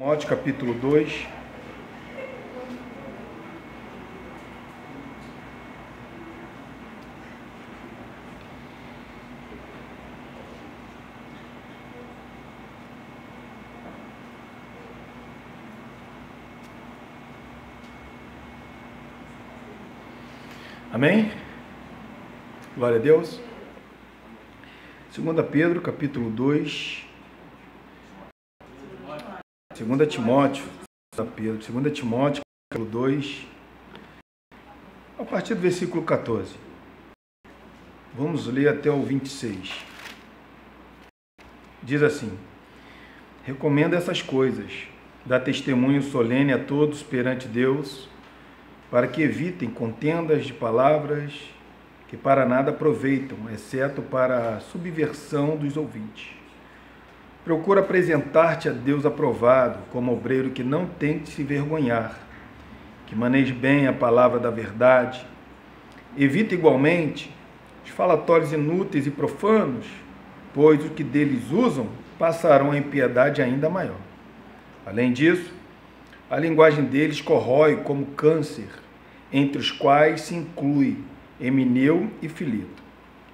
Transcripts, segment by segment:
Timóteo capítulo 2. Amém? Glória a Deus. 2 Pedro capítulo 2. 2 Timóteo, 2 Timóteo, capítulo 2, a partir do versículo 14. Vamos ler até o 26. Diz assim: recomendo essas coisas, dá testemunho solene a todos perante Deus, para que evitem contendas de palavras que para nada aproveitam, exceto para a subversão dos ouvintes. Procura apresentar-te a Deus aprovado, como obreiro que não tem de se vergonhar, que maneje bem a palavra da verdade. Evita igualmente os falatórios inúteis e profanos, pois o que deles usam passarão a impiedade ainda maior. Além disso, a linguagem deles corrói como câncer, entre os quais se inclui Emineu e Fileto.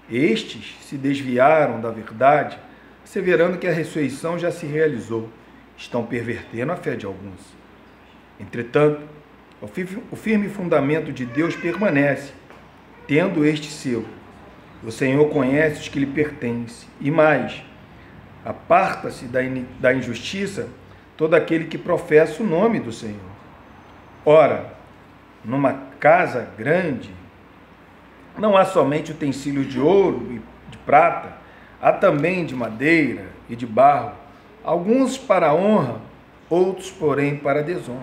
Estes se desviaram da verdade, asseverando que a ressurreição já se realizou, estão pervertendo a fé de alguns. Entretanto, o firme fundamento de Deus permanece, tendo este selo: o Senhor conhece os que lhe pertencem, e mais, aparta-se da injustiça todo aquele que professa o nome do Senhor. Ora, numa casa grande, não há somente utensílios de ouro e de prata, há também de madeira e de barro, alguns para a honra, outros, porém, para a desonra.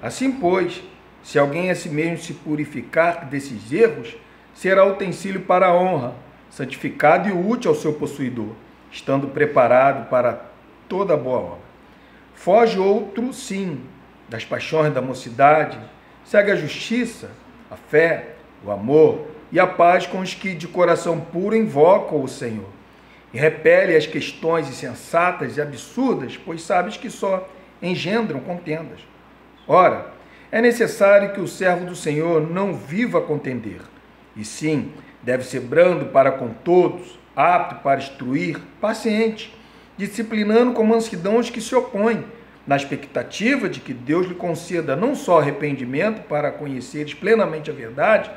Assim, pois, se alguém a si mesmo se purificar desses erros, será utensílio para a honra, santificado e útil ao seu possuidor, estando preparado para toda boa obra. Foge outro, sim, das paixões da mocidade, segue a justiça, a fé, o amor e a paz com os que de coração puro invocam o Senhor. E repele as questões insensatas e absurdas, pois sabes que só engendram contendas. Ora, é necessário que o servo do Senhor não viva a contender, e sim, deve ser brando para com todos, apto para instruir, paciente, disciplinando com mansidão os que se opõem, na expectativa de que Deus lhe conceda não só arrependimento para conheceres plenamente a verdade,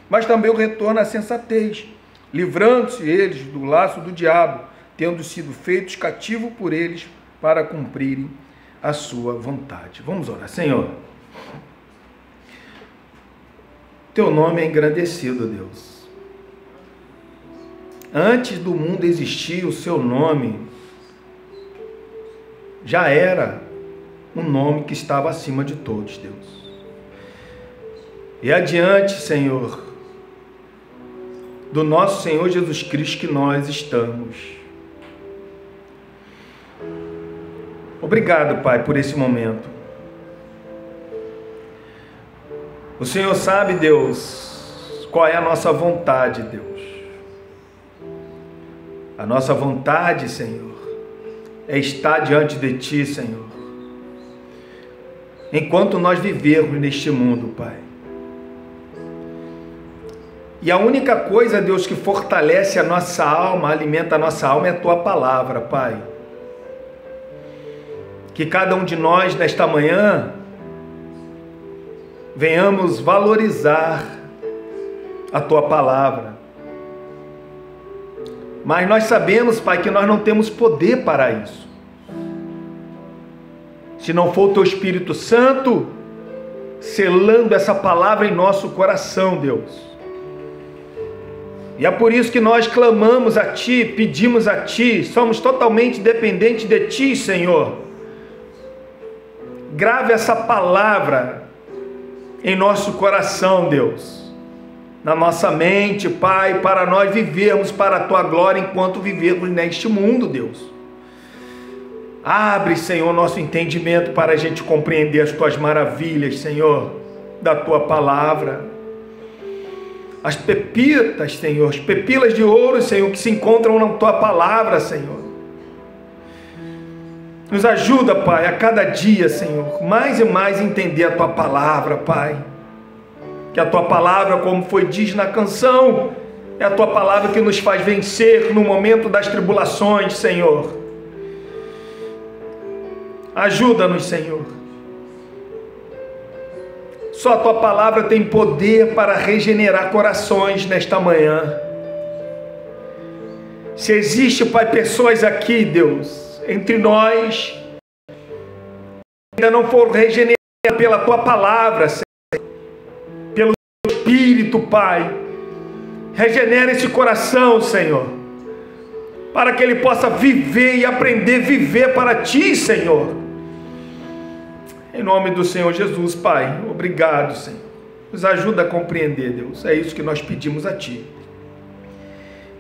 mas também o retorno à sensatez, livrando-se eles do laço do diabo, tendo sido feitos cativos por eles para cumprirem a sua vontade. Vamos orar. Senhor, teu nome é engrandecido, Deus. Antes do mundo existir, o seu nome já era um nome que estava acima de todos, Deus. E adiante, Senhor, do nosso Senhor Jesus Cristo que nós estamos. Obrigado, Pai, por esse momento. O Senhor sabe, Deus, qual é a nossa vontade, Deus. A nossa vontade, Senhor, é estar diante de Ti, Senhor, enquanto nós vivermos neste mundo, Pai. E a única coisa, Deus, que fortalece a nossa alma, alimenta a nossa alma, é a Tua palavra, Pai. Que cada um de nós, nesta manhã, venhamos valorizar a Tua palavra. Mas nós sabemos, Pai, que nós não temos poder para isso. Se não for o Teu Espírito Santo selando essa palavra em nosso coração, Deus. E é por isso que nós clamamos a Ti, pedimos a Ti, somos totalmente dependentes de Ti, Senhor. Grave essa palavra em nosso coração, Deus, na nossa mente, Pai, para nós vivermos para a Tua glória enquanto vivermos neste mundo, Deus. Abre, Senhor, nosso entendimento para a gente compreender as Tuas maravilhas, Senhor, da Tua palavra. As pepitas, Senhor, as pepilas de ouro, Senhor, que se encontram na Tua palavra, Senhor. Nos ajuda, Pai, a cada dia, Senhor, mais e mais entender a Tua palavra, Pai. Que a Tua palavra, como foi diz na canção, é a Tua palavra que nos faz vencer no momento das tribulações, Senhor. Ajuda-nos, Senhor. Só a Tua palavra tem poder para regenerar corações nesta manhã. Se existe, Pai, pessoas aqui, Deus, entre nós, ainda não foram regeneradas pela Tua palavra, Senhor, pelo Teu Espírito, Pai, regenera esse coração, Senhor, para que ele possa viver e aprender a viver para Ti, Senhor, em nome do Senhor Jesus, Pai. Obrigado, Senhor, nos ajuda a compreender, Deus, é isso que nós pedimos a Ti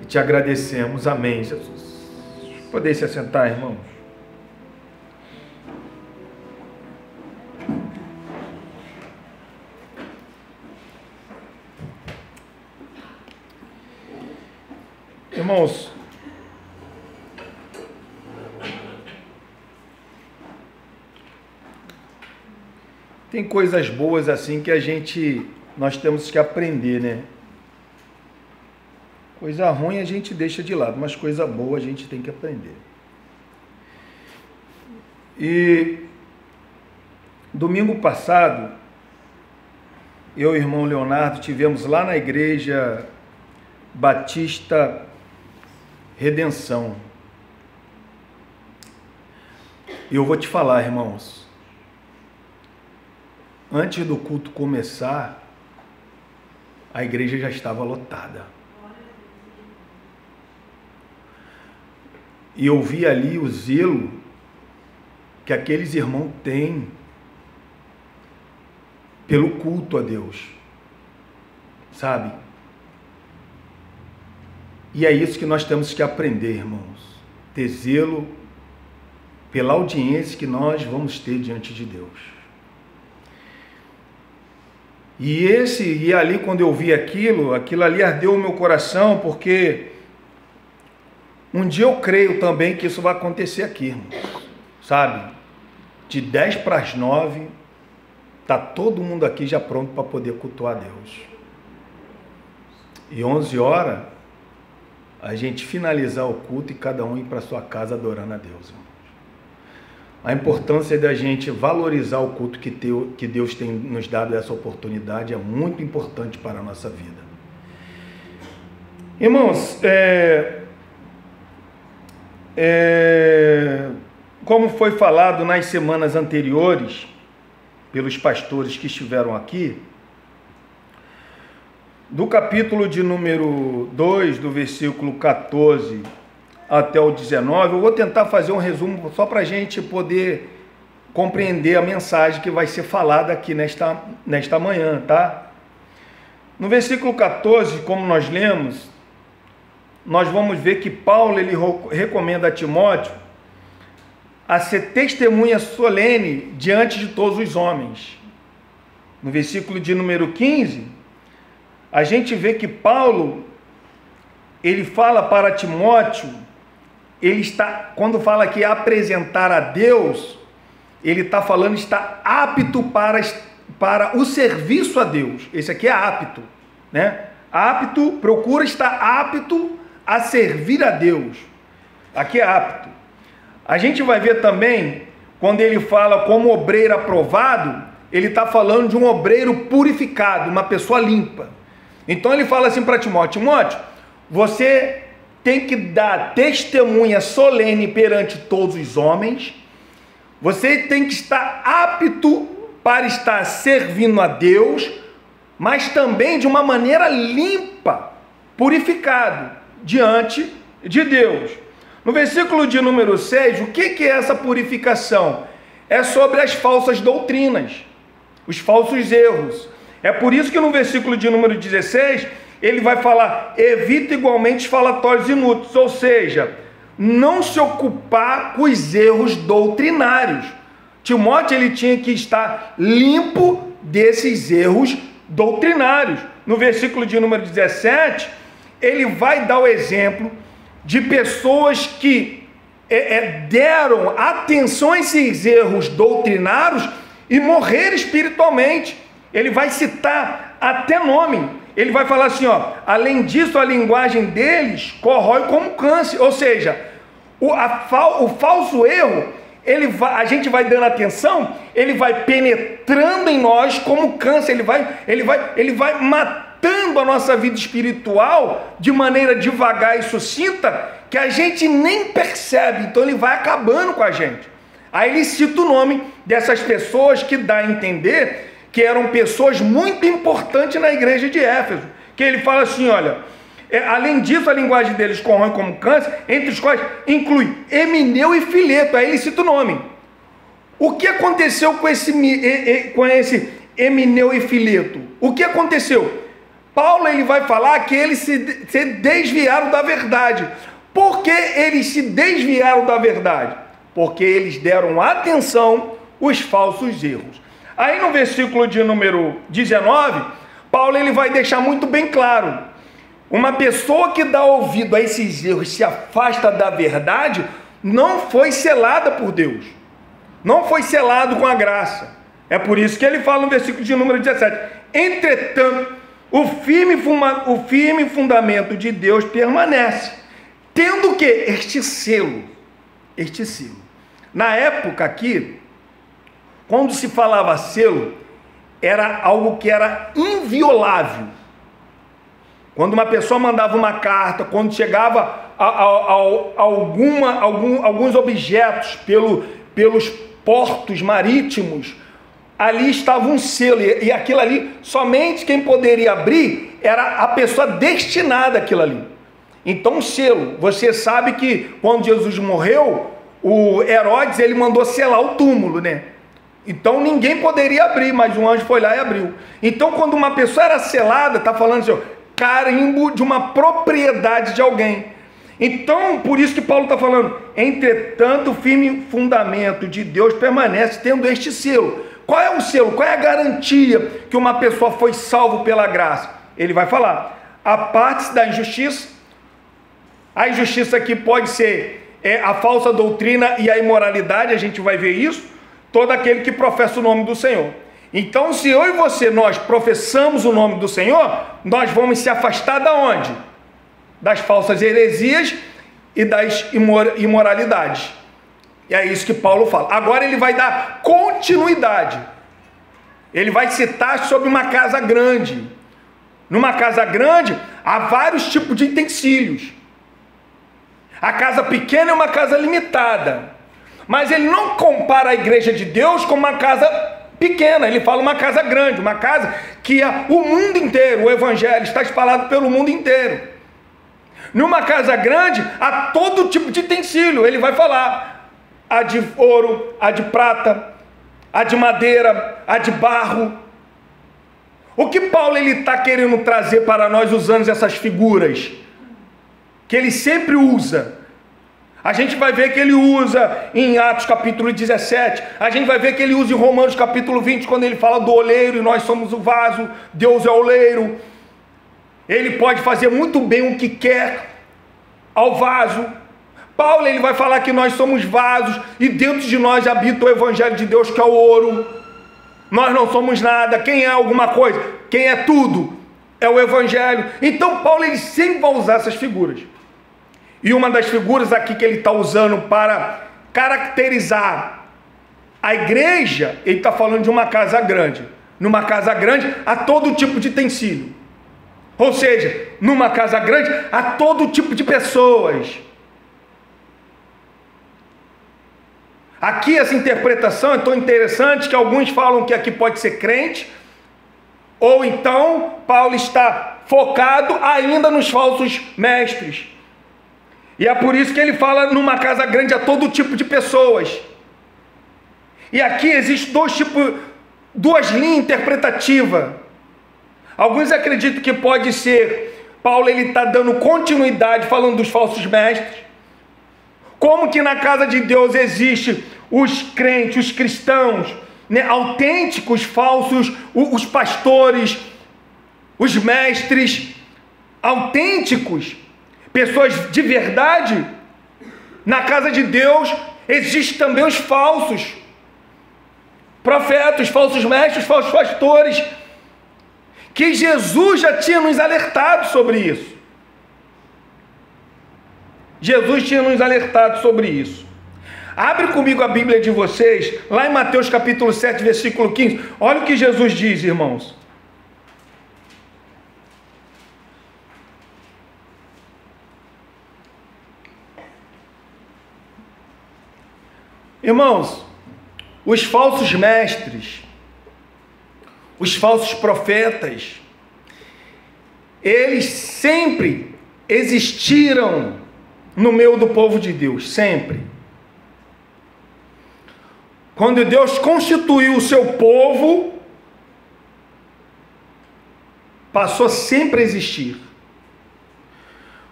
e Te agradecemos. Amém, Jesus. Poder se assentar, irmão. Irmãos, tem coisas boas assim que nós temos que aprender, né? Coisa ruim a gente deixa de lado, mas coisa boa a gente tem que aprender. E domingo passado, eu e o irmão Leonardo tivemos lá na igreja Batista Redenção. E eu vou te falar, irmãos, antes do culto começar, a igreja já estava lotada. E eu vi ali o zelo que aqueles irmãos têm pelo culto a Deus, sabe? E é isso que nós temos que aprender, irmãos, ter zelo pela audiência que nós vamos ter diante de Deus. E ali quando eu vi aquilo ali ardeu o meu coração, porque um dia eu creio também que isso vai acontecer aqui, irmãos, sabe? De 10 para as 9, está todo mundo aqui já pronto para poder cultuar a Deus. E 11 horas, a gente finalizar o culto e cada um ir para sua casa adorando a Deus, irmãos. A importância da gente valorizar o culto que Deus tem nos dado essa oportunidade é muito importante para a nossa vida. Irmãos, como foi falado nas semanas anteriores, pelos pastores que estiveram aqui, do capítulo de número 2, do versículo 14 até o 19, eu vou tentar fazer um resumo só para a gente poder compreender a mensagem que vai ser falada aqui nesta manhã, tá? No versículo 14, como nós lemos, nós vamos ver que Paulo ele recomenda a Timóteo a ser testemunha solene diante de todos os homens. No versículo de número 15, a gente vê que Paulo, ele fala para Timóteo, quando fala que apresentar a Deus, ele está falando, está apto para o serviço a Deus. Esse aqui é apto, né? Apto, procura estar apto a servir a Deus. Aqui é apto. A gente vai ver também, quando ele fala como obreiro aprovado, ele está falando de um obreiro purificado, uma pessoa limpa. Então ele fala assim para Timóteo: Timóteo, você tem que dar testemunha solene perante todos os homens, você tem que estar apto para estar servindo a Deus, mas também de uma maneira limpa, purificado diante de Deus. No versículo de número 6, o que é essa purificação? É sobre as falsas doutrinas, os falsos erros. É por isso que no versículo de número 16, ele vai falar: evita igualmente os falatórios inúteis, ou seja, não se ocupar com os erros doutrinários. Timóteo ele tinha que estar limpo desses erros doutrinários. No versículo de número 17, ele vai dar o exemplo de pessoas que deram atenção a esses erros doutrinários e morreram espiritualmente. Ele vai citar até nome. Ele vai falar assim, ó, além disso, a linguagem deles corrói como câncer. Ou seja, o falso erro, a gente vai dando atenção, ele vai penetrando em nós como câncer, ele vai matando a nossa vida espiritual de maneira devagar e sucinta, que a gente nem percebe. Então ele vai acabando com a gente. Aí ele cita o nome dessas pessoas, que dá a entender que eram pessoas muito importantes na igreja de Éfeso, que ele fala assim, olha, além disso, a linguagem deles corrói como câncer, entre os quais inclui Emineu e Fileto. Aí ele cita o nome. O que aconteceu com esse Emineu e Fileto? O que aconteceu? Paulo ele vai falar que eles se desviaram da verdade. Por que eles se desviaram da verdade? Porque eles deram atenção aos falsos erros. Aí no versículo de número 19, Paulo ele vai deixar muito bem claro: uma pessoa que dá ouvido a esses erros, se afasta da verdade, não foi selada por Deus, não foi selado com a graça. É por isso que ele fala no versículo de número 17: entretanto, o firme fundamento de Deus permanece, tendo o que? Este selo. Na época aqui, quando se falava selo, era algo que era inviolável. Quando uma pessoa mandava uma carta, quando chegava alguns objetos pelos portos marítimos, ali estava um selo, e aquilo ali, somente quem poderia abrir era a pessoa destinada àquilo ali. Então o selo, você sabe que quando Jesus morreu, o Herodes ele mandou selar o túmulo, né? Então ninguém poderia abrir, mas um anjo foi lá e abriu. Então quando uma pessoa era selada, está falando assim, ó, carimbo de uma propriedade de alguém. Então por isso que Paulo está falando: entretanto o firme fundamento de Deus permanece, tendo este selo. Qual é o selo? Qual é a garantia que uma pessoa foi salva pela graça? Ele vai falar: a parte da injustiça. A injustiça aqui pode ser a falsa doutrina e a imoralidade, a gente vai ver isso. Todo aquele que professa o nome do Senhor. Então, se eu e você, nós professamos o nome do Senhor, nós vamos se afastar da onde? Das falsas heresias e das imoralidades. E é isso que Paulo fala. Agora ele vai dar continuidade. Ele vai citar sobre uma casa grande. Numa casa grande, há vários tipos de utensílios. A casa pequena é uma casa limitada. Mas ele não compara a igreja de Deus com uma casa pequena. Ele fala uma casa grande, uma casa que é o mundo inteiro. O evangelho está espalhado pelo mundo inteiro. Numa casa grande, há todo tipo de utensílio. Ele vai falar: a de ouro, a de prata, a de madeira, a de barro. O que Paulo está querendo trazer para nós usando essas figuras? Que ele sempre usa. A gente vai ver que ele usa em Atos capítulo 17, a gente vai ver que ele usa em Romanos capítulo 20, quando ele fala do oleiro e nós somos o vaso, Deus é o oleiro. Ele pode fazer muito bem o que quer ao vaso. Paulo ele vai falar que nós somos vasos e dentro de nós habita o evangelho de Deus, que é o ouro. Nós não somos nada. Quem é alguma coisa? Quem é tudo? É o evangelho. Então Paulo ele sempre vai usar essas figuras. E uma das figuras aqui que ele está usando para caracterizar a igreja, ele está falando de uma casa grande. Numa casa grande há todo tipo de utensílio. Ou seja, numa casa grande há todo tipo de pessoas. Aqui essa interpretação é tão interessante que alguns falam que aqui pode ser crente, ou então Paulo está focado ainda nos falsos mestres. E é por isso que ele fala numa casa grande a todo tipo de pessoas. E aqui existe duas linhas interpretativas. Alguns acreditam que pode ser, Paulo ele está dando continuidade falando dos falsos mestres. Como que na casa de Deus existe os crentes, os cristãos, né, autênticos, falsos, os pastores, os mestres autênticos, pessoas de verdade, na casa de Deus existem também os falsos profetas, falsos mestres, falsos pastores, que Jesus já tinha nos alertado sobre isso. Jesus tinha nos alertado sobre isso. Abre comigo a Bíblia de vocês, lá em Mateus capítulo 7, versículo 15. Olha o que Jesus diz, irmãos. Irmãos, os falsos mestres, os falsos profetas, eles sempre existiram no meio do povo de Deus, sempre. Quando Deus constituiu o seu povo, passou sempre a existir.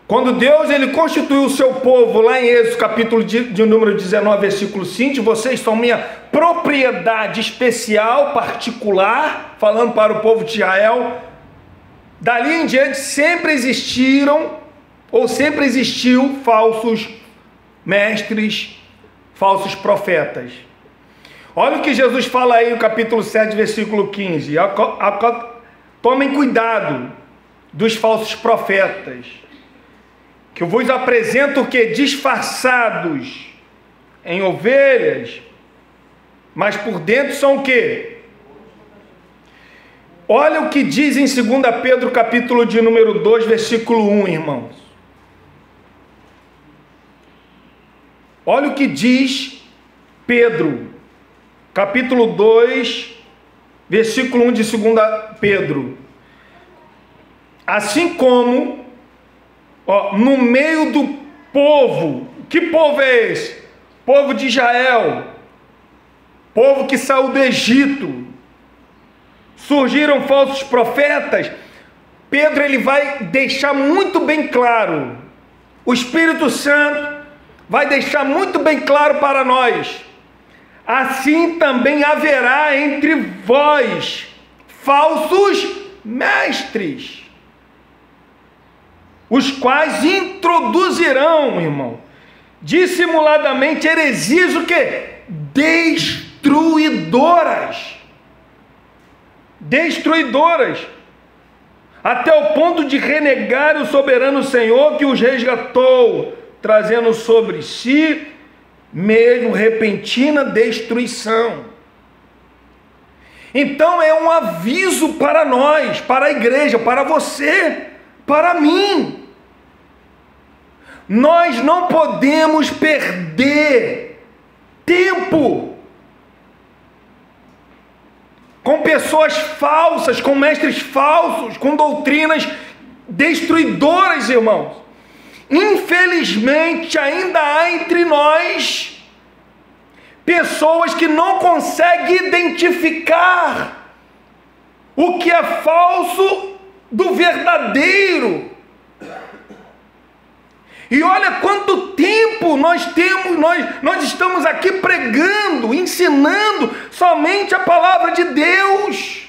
Quando Deus ele constituiu o seu povo, lá em Êxodo capítulo de número 19, versículo 5, vocês são minha propriedade especial, particular, falando para o povo de Israel. Dali em diante sempre existiram, ou sempre existiu, falsos mestres, falsos profetas. Olha o que Jesus fala aí no capítulo 7, versículo 15. Tomem cuidado dos falsos profetas, que eu vos apresento o que? Disfarçados em ovelhas, mas por dentro são o que? Olha o que diz em 2 Pedro capítulo de número 2, versículo 1, irmãos. Olha o que diz Pedro, capítulo 2, versículo 1 de 2 Pedro. Assim como, no meio do povo, que povo é esse? Povo de Israel, povo que saiu do Egito, surgiram falsos profetas. Pedro ele vai deixar muito bem claro, o Espírito Santo vai deixar muito bem claro para nós: assim também haverá entre vós falsos mestres, os quais introduzirão, irmão, dissimuladamente heresias o quê? Destruidoras, até o ponto de renegar o soberano Senhor que os resgatou, trazendo sobre si mesmo repentina destruição. Então é um aviso para nós, para a igreja, para você, para mim. Nós não podemos perder tempo com pessoas falsas, com mestres falsos, com doutrinas destruidoras, irmãos. Infelizmente ainda há entre nós pessoas que não conseguem identificar o que é falso do verdadeiro. E olha quanto tempo nós estamos aqui pregando, ensinando somente a palavra de Deus.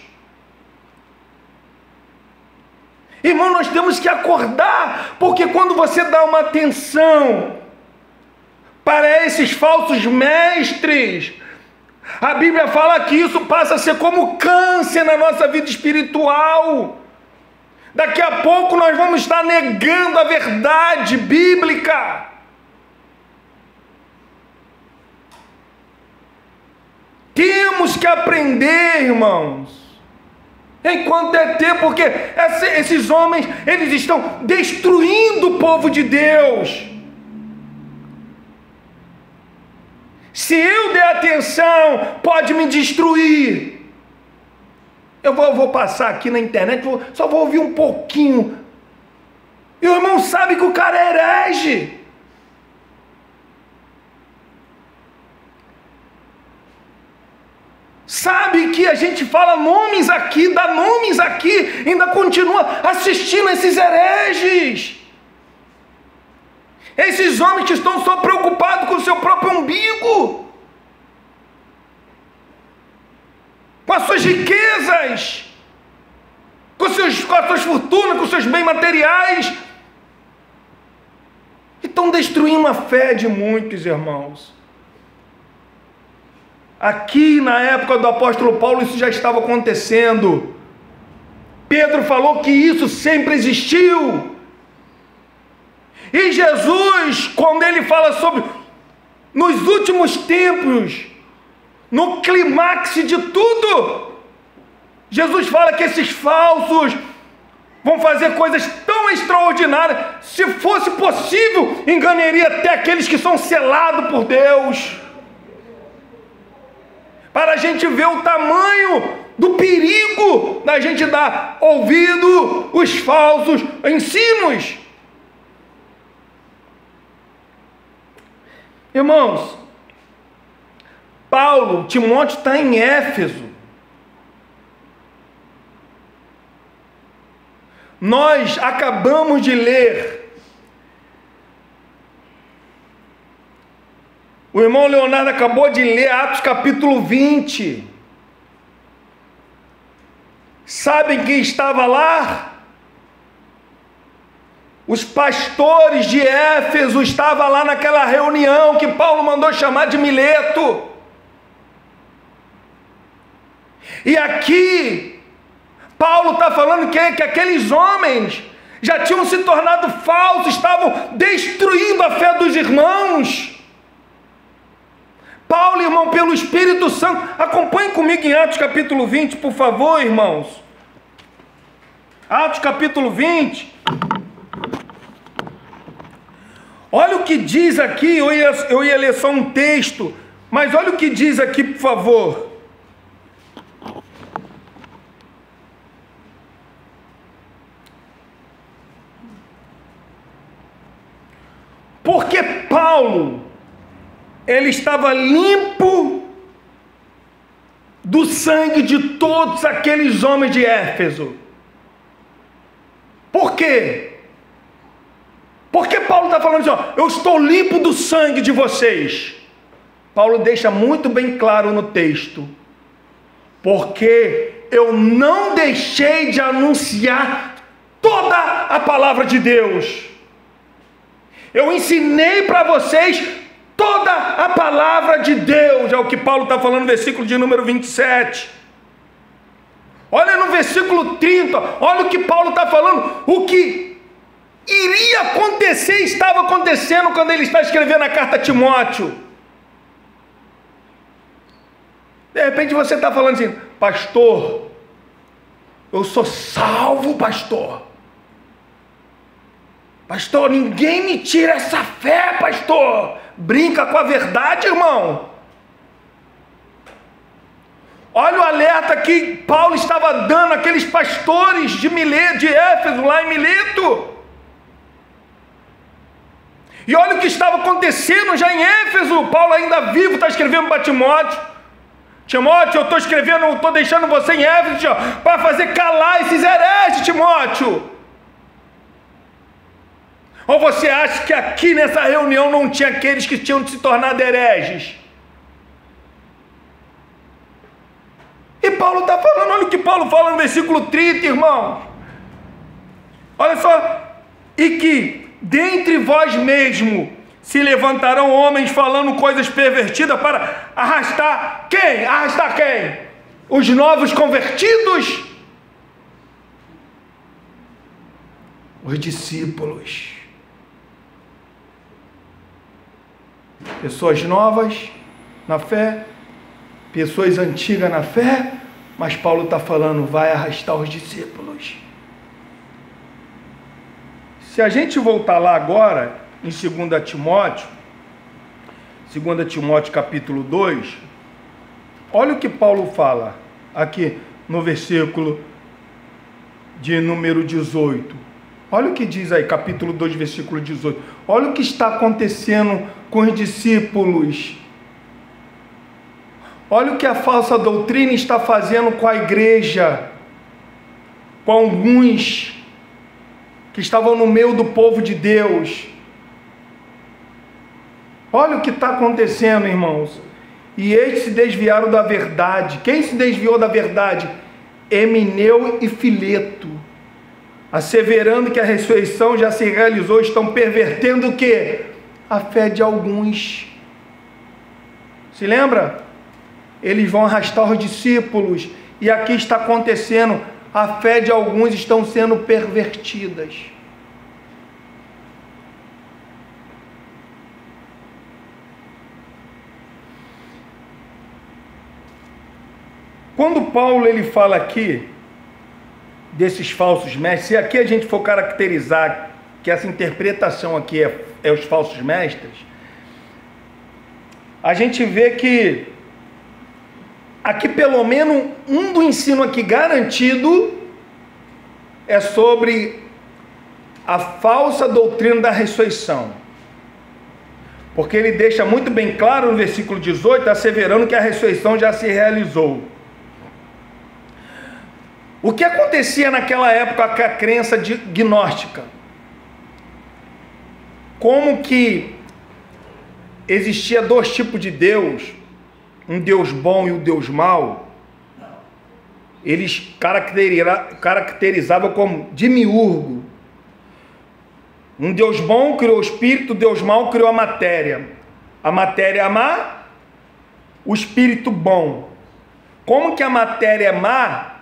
Irmão, nós temos que acordar, porque quando você dá uma atenção para esses falsos mestres, a Bíblia fala que isso passa a ser como câncer na nossa vida espiritual. Daqui a pouco nós vamos estar negando a verdade bíblica. Temos que aprender, irmãos, enquanto é tempo, porque esses homens, eles estão destruindo o povo de Deus. Se eu der atenção, pode me destruir. Eu vou passar aqui na internet, só vou ouvir um pouquinho. E o irmão sabe que o cara é herege. Sabe que a gente fala nomes aqui, dá nomes aqui, ainda continua assistindo esses hereges. Esses homens que estão só preocupados com o seu próprio umbigo, com as suas riquezas, com as suas fortunas, com os seus bens materiais. E Estão destruindo a fé de muitos irmãos. Aqui na época do apóstolo Paulo isso já estava acontecendo. Pedro falou que isso sempre existiu. E Jesus, quando ele fala sobre nos últimos tempos, no clímax de tudo, Jesus fala que esses falsos vão fazer coisas tão extraordinárias, se fosse possível, enganaria até aqueles que são selados por Deus. Para a gente ver o tamanho do perigo da gente dar ouvido aos falsos ensinos. Irmãos, Timóteo está em Éfeso. Nós acabamos de ler, o irmão Leonardo acabou de ler Atos capítulo 20. Sabem quem estava lá? Os pastores de Éfeso estavam lá naquela reunião que Paulo mandou chamar de Mileto. E aqui Paulo está falando que aqueles homens já tinham se tornado falsos, estavam destruindo a fé dos irmãos. Paulo, irmão, pelo Espírito Santo, acompanhe comigo em Atos capítulo 20, por favor, irmãos. Atos capítulo 20. Olha o que diz aqui, eu ia ler só um texto, mas olha o que diz aqui, por favor. Porque Paulo, ele estava limpo do sangue de todos aqueles homens de Éfeso. Por quê? Porque Paulo está falando assim, ó, eu estou limpo do sangue de vocês. Paulo deixa muito bem claro no texto, porque eu não deixei de anunciar toda a palavra de Deus. Eu ensinei para vocês toda a palavra de Deus, é o que Paulo está falando no versículo de número 27. Olha no versículo 30, olha o que Paulo está falando, o que iria acontecer, estava acontecendo quando ele está escrevendo a carta a Timóteo. De repente você está falando assim, pastor, eu sou salvo, pastor. Pastor, ninguém me tira essa fé, pastor. Brinca com a verdade, irmão. Olha o alerta que Paulo estava dando àqueles pastores de Éfeso, lá em Mileto. E olha o que estava acontecendo já em Éfeso. Paulo ainda vivo está escrevendo para Timóteo. Timóteo, eu estou escrevendo, eu estou deixando você em Éfeso para fazer calar esses hereges, Timóteo. Ou você acha que aqui nessa reunião não tinha aqueles que tinham se tornado hereges? E Paulo está falando, olha o que Paulo fala no versículo 30, irmão. Olha só, e que dentre vós mesmo se levantarão homens falando coisas pervertidas para arrastar quem? Arrastar quem? Os novos convertidos? Os discípulos. Pessoas novas na fé, pessoas antigas na fé, mas Paulo está falando, vai arrastar os discípulos. Se a gente voltar lá agora, em 2 Timóteo capítulo 2, olha o que Paulo fala, aqui no versículo de número 18. Olha o que diz aí, capítulo 2, versículo 18. Olha o que está acontecendo com os discípulos. Olha o que a falsa doutrina está fazendo com a igreja, com alguns que estavam no meio do povo de Deus. Olha o que está acontecendo, irmãos. E eles se desviaram da verdade. Quem se desviou da verdade? Emineu e Fileto. asseverando que a ressurreição já se realizou, estão pervertendo o quê? A fé de alguns. Se lembra? Eles vão arrastar os discípulos, e aqui está acontecendo, a fé de alguns estão sendo pervertidas. Quando Paulo ele fala aqui desses falsos mestres, se aqui a gente for caracterizar que essa interpretação aqui é os falsos mestres, a gente vê que aqui pelo menos um do ensino aqui garantido é sobre a falsa doutrina da ressurreição. Porque ele deixa muito bem claro no versículo 18, asseverando que a ressurreição já se realizou. O que acontecia naquela época com a crença gnóstica? Como que existia dois tipos de Deus, um Deus bom e um Deus mau, eles caracterizavam como demiurgo. Um Deus bom criou o espírito, Deus mau criou a matéria má, o espírito bom. Como que a matéria má,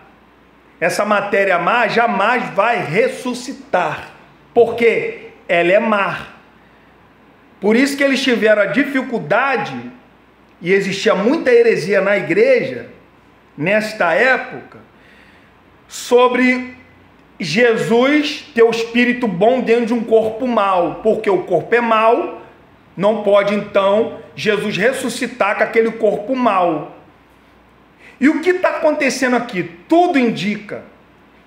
essa matéria má jamais vai ressuscitar, porque ela é má. Por isso que eles tiveram a dificuldade, e existia muita heresia na igreja, nesta época, sobre Jesus ter o espírito bom dentro de um corpo mau, porque o corpo é mau, não pode então Jesus ressuscitar com aquele corpo mau. E o que está acontecendo aqui? Tudo indica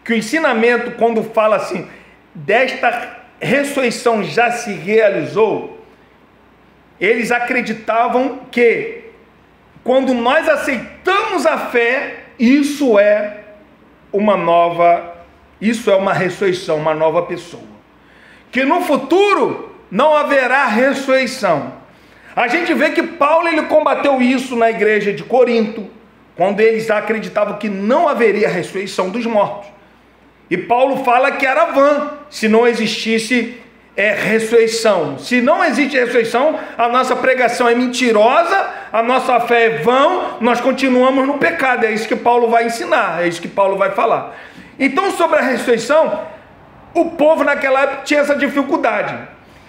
que o ensinamento, quando fala assim, desta ressurreição já se realizou, eles acreditavam que quando nós aceitamos a fé, isso é uma ressurreição, uma nova pessoa. Que no futuro não haverá ressurreição. A gente vê que Paulo ele combateu isso na igreja de Corinto, quando eles acreditavam que não haveria ressurreição dos mortos. E Paulo fala que era vã se não existisse ressurreição. Se não existe ressurreição, a nossa pregação é mentirosa, a nossa fé é vã, nós continuamos no pecado. É isso que Paulo vai ensinar, é isso que Paulo vai falar. Então, sobre a ressurreição, o povo naquela época tinha essa dificuldade.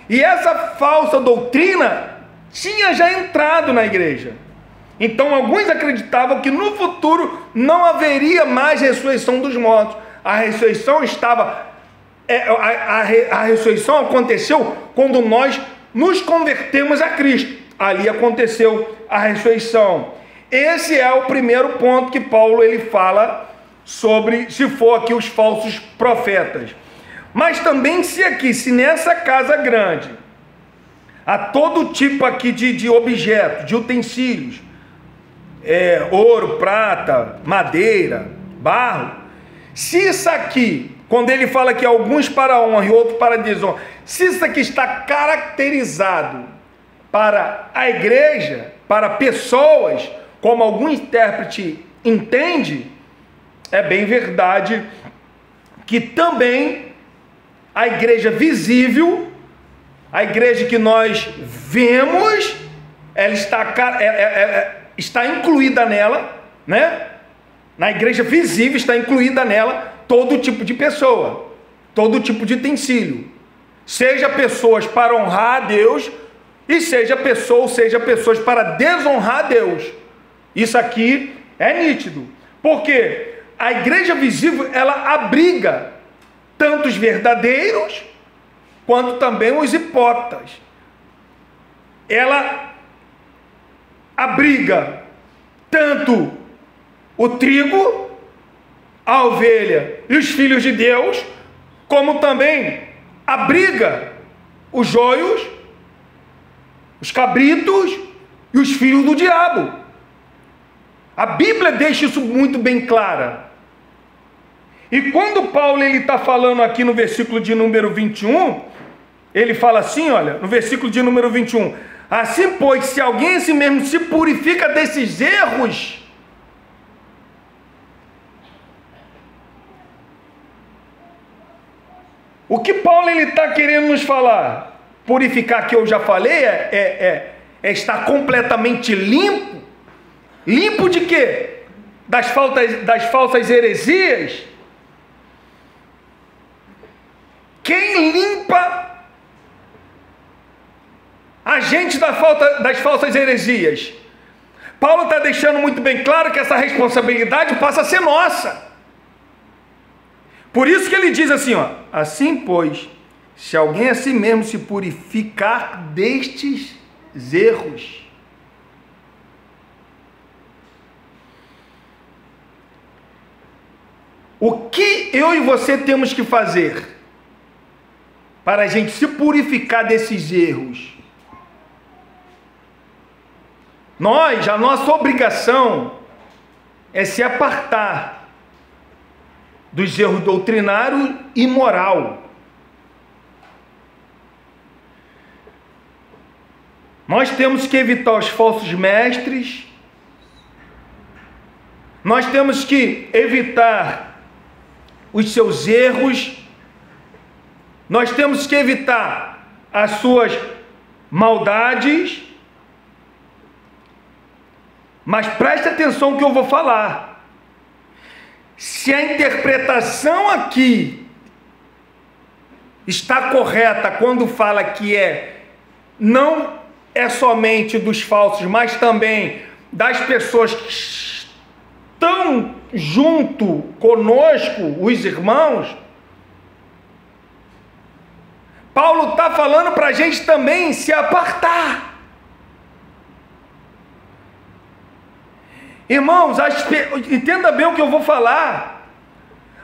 E essa falsa doutrina tinha já entrado na igreja. Então, alguns acreditavam que no futuro não haveria mais ressurreição dos mortos. A ressurreição a ressurreição aconteceu quando nós nos convertemos a Cristo. Ali aconteceu a ressurreição. Esse é o primeiro ponto que Paulo ele fala sobre, se for aqui os falsos profetas. Mas também se nessa casa grande há todo tipo aqui de objetos, de utensílios, ouro, prata, madeira, barro, se isso aqui, quando ele fala que alguns para honra e outros para desonra, se isso aqui está caracterizado para a igreja, para pessoas, como algum intérprete entende, é bem verdade que também a igreja visível, a igreja que nós vemos, ela está incluída nela, né? Na igreja visível está incluída nela todo tipo de pessoa, todo tipo de utensílio, seja pessoas para honrar a Deus e seja pessoas para desonrar a Deus. Isso aqui é nítido, porque a igreja visível ela abriga tanto os verdadeiros quanto também os hipócritas. Ela abriga tanto o trigo, a ovelha e os filhos de Deus, como também abriga os joios, os cabritos e os filhos do diabo. A Bíblia deixa isso muito bem clara. E quando Paulo está falando aqui no versículo de número 21, ele fala assim, olha, no versículo de número 21, assim pois, se alguém em si mesmo se purifica desses erros, O que Paulo está querendo nos falar? Purificar, que eu já falei, é estar completamente limpo. Limpo de quê? Das falsas heresias. Quem limpa a gente das falsas heresias? Paulo está deixando muito bem claro que essa responsabilidade passa a ser nossa. Por isso que ele diz assim, ó: assim, pois, se alguém a si mesmo se purificar destes erros. O que eu e você temos que fazer para a gente se purificar desses erros? A nossa obrigação é se apartar dos erros doutrinários e moral. Nós temos que evitar os falsos mestres, nós temos que evitar os seus erros, nós temos que evitar as suas maldades. Mas preste atenção no que eu vou falar. Se a interpretação aqui está correta quando fala que não é somente dos falsos, mas também das pessoas que estão junto conosco, os irmãos, Paulo está falando para a gente também se apartar. Irmãos, entenda bem o que eu vou falar.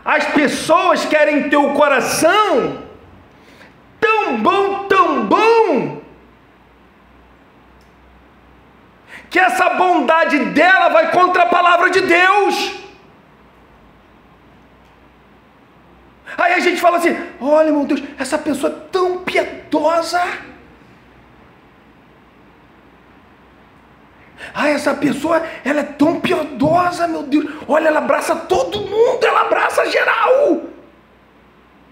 As pessoas querem ter o coração tão bom, que essa bondade dela vai contra a palavra de Deus. Aí a gente fala assim: olha, meu Deus, essa pessoa é tão piedosa. Essa pessoa, ela é tão piedosa, meu Deus. Olha, ela abraça todo mundo, ela abraça geral.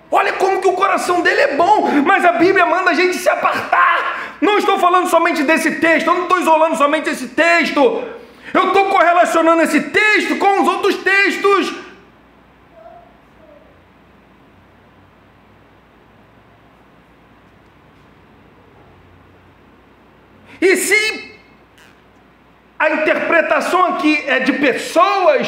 Olha como que o coração dele é bom. Mas a Bíblia manda a gente se apartar. Não estou falando somente desse texto, eu não estou isolando somente esse texto. Eu estou correlacionando esse texto com os outros textos. E se a interpretação aqui é de pessoas,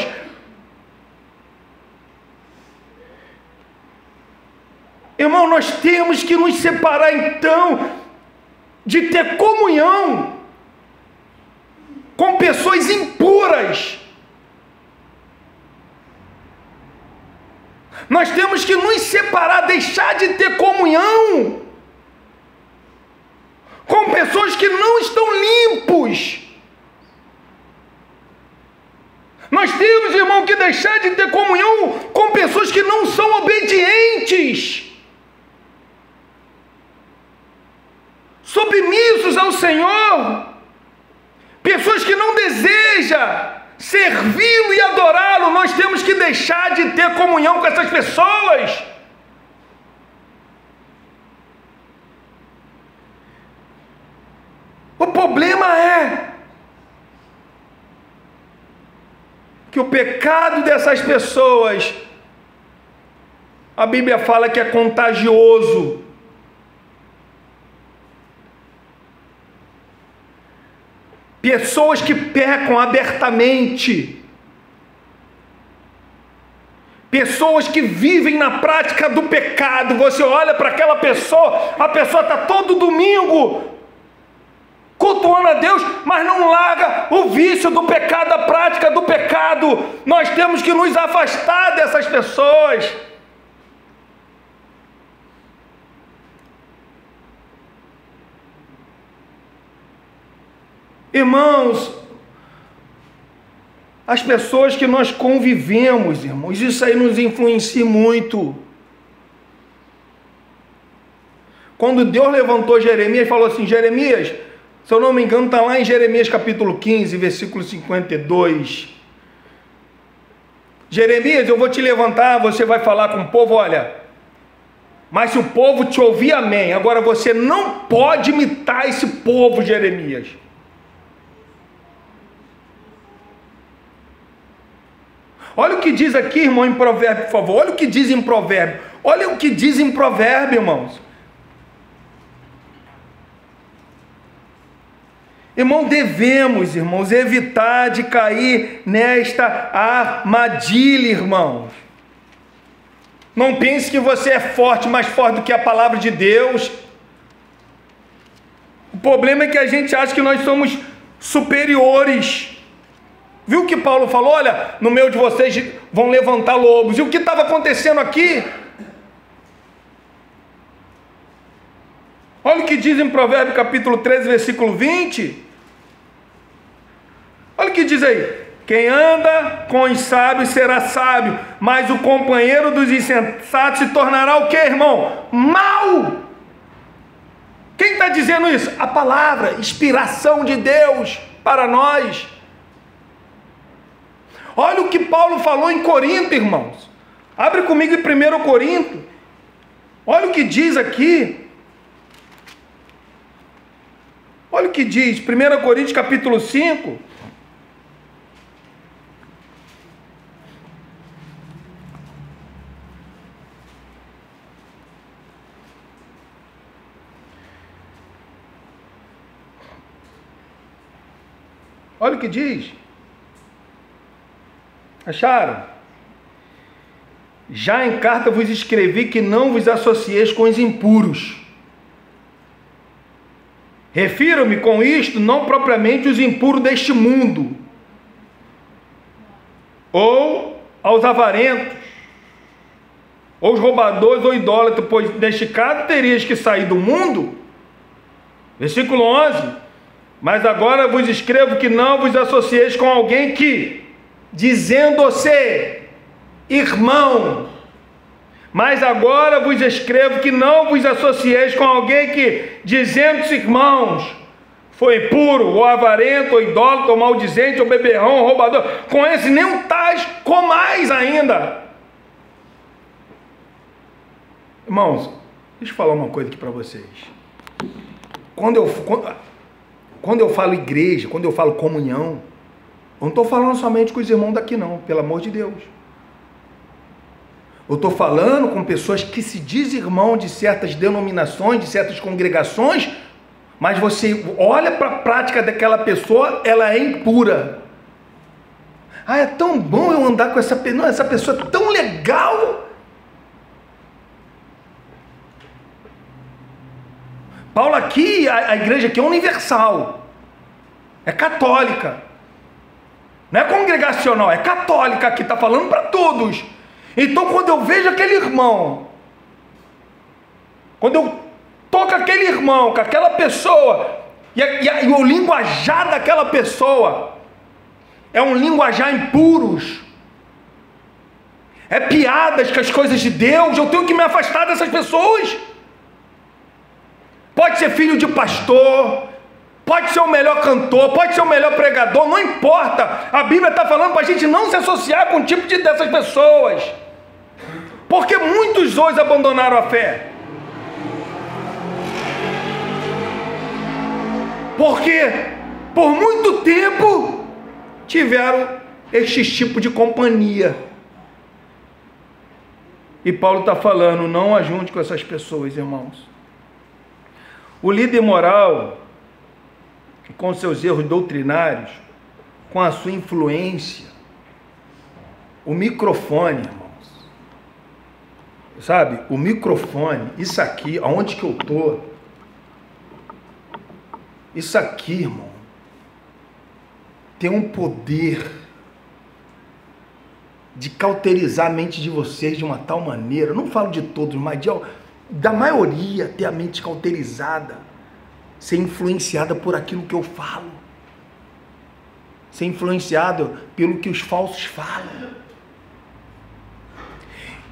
irmão, nós temos que nos separar então de ter comunhão com pessoas impuras. Nós temos que nos separar, deixar de ter comunhão com pessoas que não estão limpos. Nós temos, irmão, que deixar de ter comunhão com pessoas que não são obedientes, submissos ao Senhor, pessoas que não desejam servi-lo e adorá-lo. Nós temos que deixar de ter comunhão com essas pessoas. O problema é que o pecado dessas pessoas, a Bíblia fala que é contagioso. Pessoas que pecam abertamente, pessoas que vivem na prática do pecado. Você olha para aquela pessoa, a pessoa está todo domingo cultuando a Deus, mas não larga o vício do pecado, a prática do pecado. Nós temos que nos afastar dessas pessoas. Irmãos, as pessoas que nós convivemos, irmãos, isso aí nos influencia muito. Quando Deus levantou Jeremias e falou assim: Jeremias, se eu não me engano, está lá em Jeremias capítulo 15, versículo 52. Jeremias, eu vou te levantar, você vai falar com o povo: olha, Mas se o povo te ouvir, amém. Agora você não pode imitar esse povo, Jeremias. Olha o que diz aqui, irmão, em Provérbio, por favor. Olha o que diz em Provérbio. Olha o que diz em Provérbio, irmãos. Irmão, devemos, irmãos, evitar de cair nesta armadilha, irmãos. Não pense que você é forte, mais forte do que a palavra de Deus. O problema é que a gente acha que nós somos superiores. Viu o que Paulo falou? Olha, no meio de vocês vão levantar lobos. E o que estava acontecendo aqui? Olha o que diz em Provérbios capítulo 13, versículo 20. Olha o que diz aí. Quem anda com os sábios será sábio, mas o companheiro dos insensatos se tornará o que, irmão? Mau! Quem está dizendo isso? A palavra, inspiração de Deus para nós. Olha o que Paulo falou em Corinto, irmãos. Abre comigo em 1 Corinto. Olha o que diz aqui. Olha o que diz, 1 Coríntios capítulo 5. Olha o que diz. Acharam? Já em carta vos escrevi que não vos associeis com os impuros. Refiro-me com isto não propriamente os impuros deste mundo, ou aos avarentos, ou os roubadores ou idólatras, pois neste caso terias que sair do mundo. Versículo 11. Mas agora vos escrevo que não vos associeis com alguém que, dizendo-se irmão, mas agora vos escrevo que não vos associeis com alguém que, dizendo-se irmãos, foi impuro, ou avarento, ou idólatra, ou maldizente, ou beberrão, ou roubador. Com esse nem tais comais ainda. Irmãos, deixa eu falar uma coisa aqui para vocês. Quando eu falo igreja, quando eu falo comunhão, eu não estou falando somente com os irmãos daqui não, pelo amor de Deus. Eu estou falando com pessoas que se dizem irmão de certas denominações, de certas congregações, mas você olha para a prática daquela pessoa, ela é impura. Ah, é tão bom eu andar com essa pessoa, essa pessoa é tão legal. Paulo aqui, a igreja aqui é universal, é católica, não é congregacional, é católica aqui, está falando para todos. Então quando eu vejo aquele irmão, quando eu toco aquele irmão, com aquela pessoa, e o linguajar daquela pessoa é um linguajar impuros, é piadas com as coisas de Deus, eu tenho que me afastar dessas pessoas. Pode ser filho de pastor, pode ser o melhor cantor, pode ser o melhor pregador, não importa. A Bíblia está falando para a gente não se associar com o tipo dessas pessoas, porque muitos hoje abandonaram a fé. Porque por muito tempo tiveram este tipo de companhia. E Paulo está falando, não ajunte com essas pessoas, irmãos. O líder moral, com seus erros doutrinários, com a sua influência, o microfone, irmãos, sabe, o microfone, isso aqui, aonde que eu estou, isso aqui, irmão, tem um poder de cauterizar a mente de vocês de uma tal maneira, eu não falo de todos, mas da maioria ter a mente cauterizada, ser influenciada por aquilo que eu falo, ser influenciado pelo que os falsos falam.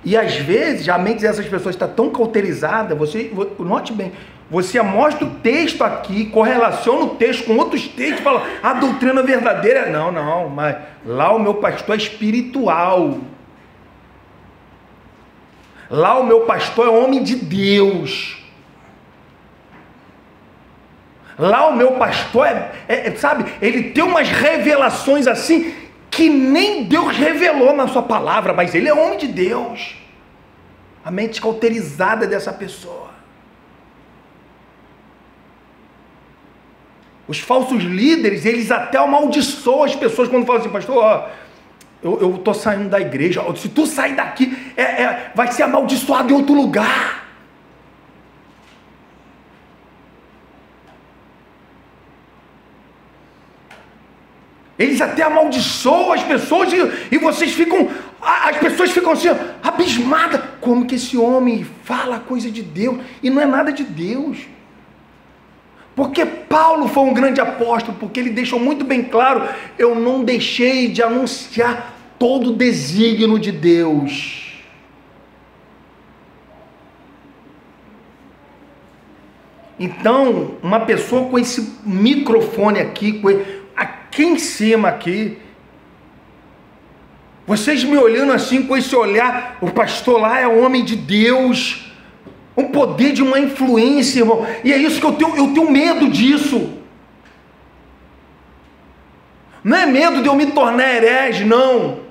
E às vezes a mente dessas pessoas está tão cauterizada, você note bem, você mostra o texto aqui, correlaciona o texto com outros textos, fala, a doutrina verdadeira, não, mas lá o meu pastor é espiritual. Lá o meu pastor é homem de Deus. Lá o meu pastor sabe, ele tem umas revelações assim que nem Deus revelou na sua palavra, mas ele é homem de Deus. A mente cauterizada dessa pessoa. Os falsos líderes, eles até amaldiçoam as pessoas quando falam assim, pastor, ó, eu estou saindo da igreja, se tu sair daqui, vai ser amaldiçoado em outro lugar. Eles até amaldiçoam as pessoas e vocês ficam, as pessoas ficam assim, abismadas, como que esse homem fala coisa de Deus e não é nada de Deus. Porque Paulo foi um grande apóstolo, porque ele deixou muito bem claro, eu não deixei de anunciar todo o desígnio de Deus. Então, uma pessoa com esse microfone aqui, aqui em cima aqui, vocês me olhando assim com esse olhar, o pastor lá é homem de Deus, um poder de uma influência, irmão, e é isso que eu tenho medo disso. Não é medo de eu me tornar herege, não.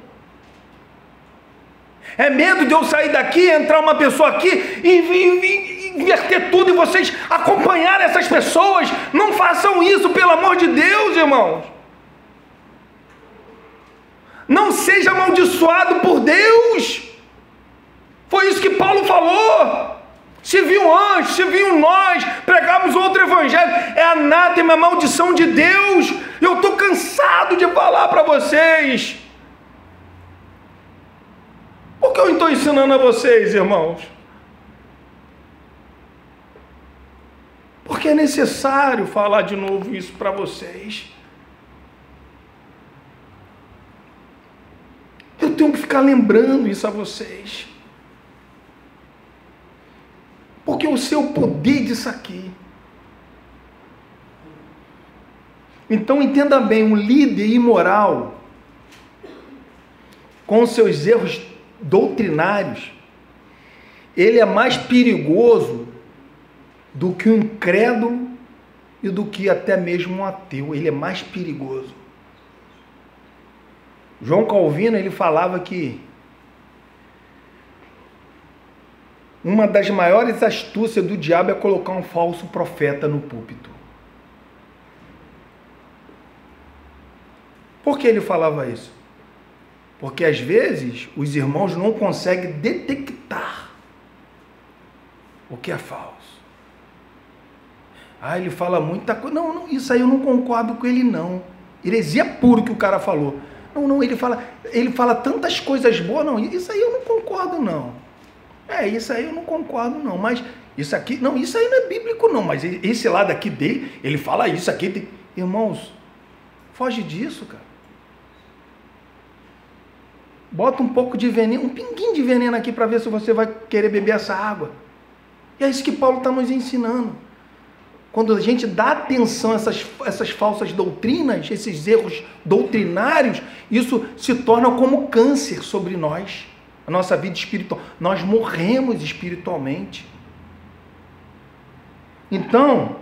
É medo de eu sair daqui, entrar uma pessoa aqui e inverter tudo e vocês acompanharem essas pessoas. Não façam isso, pelo amor de Deus, irmãos. Não seja amaldiçoado por Deus. Foi isso que Paulo falou. Se viu antes, se viu nós, pregamos outro evangelho, é anátema, é maldição de Deus. Eu estou cansado de falar para vocês. Por que eu estou ensinando a vocês, irmãos? Porque é necessário falar de novo isso para vocês. Eu tenho que ficar lembrando isso a vocês. Porque eu sei o poder disso aqui. Então entenda bem, um líder imoral, com seus erros doutrinários, ele é mais perigoso do que um incrédulo e do que até mesmo um ateu. Ele é mais perigoso. João Calvino, ele falava que uma das maiores astúcias do diabo é colocar um falso profeta no púlpito. Por que ele falava isso? Porque às vezes os irmãos não conseguem detectar o que é falso. Ele fala muita coisa. Não, isso aí eu não concordo com ele, não. Heresia puro que o cara falou. Não, ele fala tantas coisas boas. Não, isso aí eu não concordo, não. Isso aí eu não concordo, não. Mas isso aqui, não, isso aí não é bíblico, não. Mas esse lado aqui dele, ele fala isso aqui. Irmãos, foge disso, cara. Bota um pouco de veneno, um pinguinho de veneno aqui para ver se você vai querer beber essa água. E é isso que Paulo está nos ensinando. Quando a gente dá atenção a essas falsas doutrinas, esses erros doutrinários, isso se torna como câncer sobre nós, a nossa vida espiritual. Nós morremos espiritualmente. Então,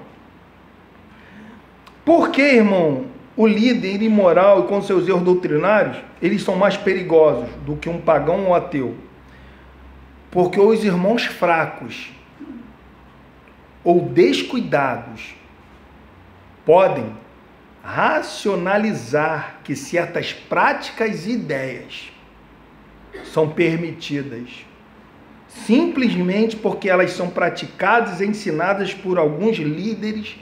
por que, irmão, o líder imoral e com seus erros doutrinários, eles são mais perigosos do que um pagão ou ateu? Porque os irmãos fracos ou descuidados podem racionalizar que certas práticas e ideias são permitidas simplesmente porque elas são praticadas e ensinadas por alguns líderes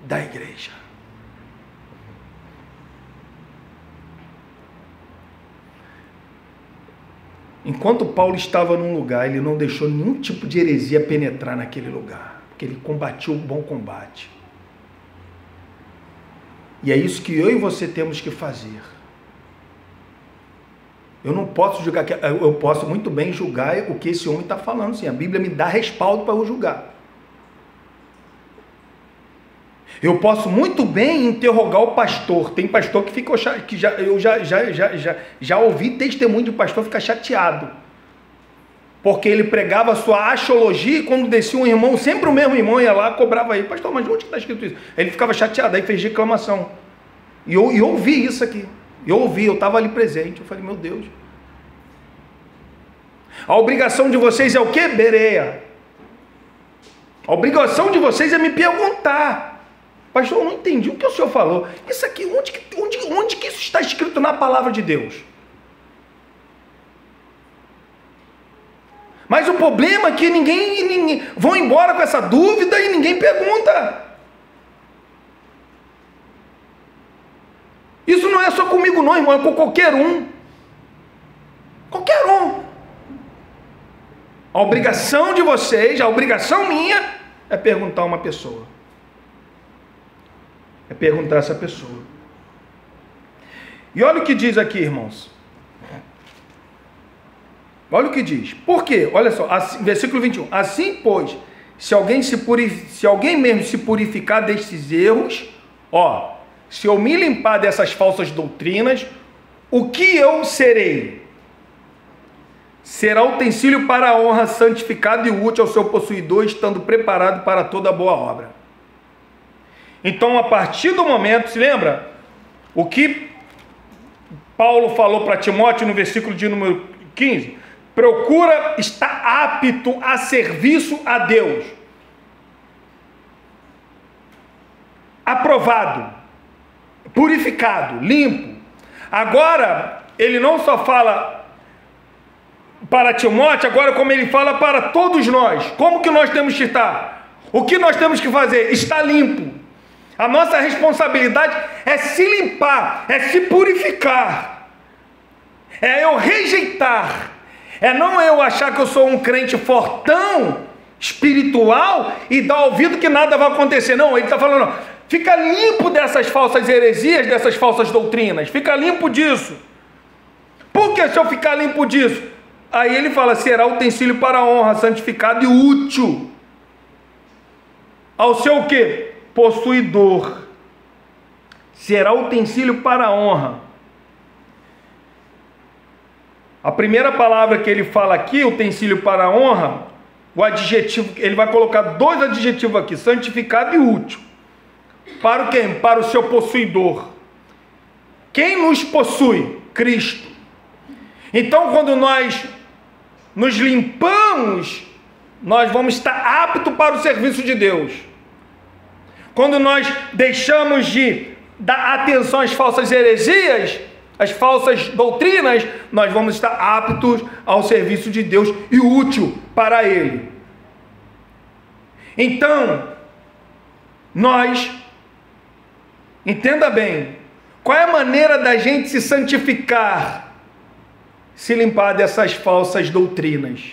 da igreja. Enquanto Paulo estava num lugar, ele não deixou nenhum tipo de heresia penetrar naquele lugar, porque ele combatiu o bom combate. E é isso que eu e você temos que fazer. Eu não posso julgar, eu posso muito bem julgar o que esse homem está falando, sim. A Bíblia me dá respaldo para eu julgar. Eu posso muito bem interrogar o pastor. Tem pastor que fica, eu já ouvi testemunho de pastor ficar chateado. Porque ele pregava a sua axiologia e quando descia um irmão, sempre o mesmo irmão ia lá, cobrava ele. Pastor, mas onde que está escrito isso? Aí ele ficava chateado, aí fez reclamação. E eu ouvi isso aqui. Eu estava ali presente. Eu falei, meu Deus. A obrigação de vocês é o quê? Bereia. A obrigação de vocês é me perguntar. Pastor, eu não entendi o que o senhor falou. Isso aqui, onde que isso está escrito na palavra de Deus? Mas o problema é que ninguém vão embora com essa dúvida e ninguém pergunta. Isso não é só comigo não, irmão, é com qualquer um. Qualquer um. A obrigação de vocês, a obrigação minha, é perguntar a uma pessoa. É perguntar a essa pessoa. E olha o que diz aqui, irmãos. Olha o que diz. Por quê? Olha só, assim, versículo 21. Assim, pois, se alguém mesmo se purificar destes erros, se eu me limpar dessas falsas doutrinas, o que eu serei? Será utensílio para a honra, santificado e útil ao seu possuidor, estando preparado para toda boa obra. Então, a partir do momento, se lembra? O que Paulo falou para Timóteo no versículo de número 15? Procura estar apto a serviço a Deus. Aprovado, purificado, limpo. Agora, ele não só fala para Timóteo, agora como ele fala para todos nós. Como que nós temos que estar? O que nós temos que fazer? Estar limpo. A nossa responsabilidade é se limpar, é se purificar. É eu rejeitar. É não eu achar que eu sou um crente fortão, espiritual, e dar ouvido que nada vai acontecer. Não, ele está falando, fica limpo dessas falsas heresias, dessas falsas doutrinas. Fica limpo disso. Por que se eu ficar limpo disso? Aí ele fala, será utensílio para a honra, santificado e útil. Ao seu o quê? Possuidor. Será utensílio para a honra. A primeira palavra que ele fala aqui, utensílio para a honra, o adjetivo, ele vai colocar dois adjetivos aqui, santificado e útil. Para o quê? Para o seu possuidor. Quem nos possui? Cristo. Então, quando nós nos limpamos, nós vamos estar aptos para o serviço de Deus. Quando nós deixamos de dar atenção às falsas heresias, às falsas doutrinas, nós vamos estar aptos ao serviço de Deus e útil para Ele. Então, nós, entenda bem, qual é a maneira da gente se santificar, se limpar dessas falsas doutrinas?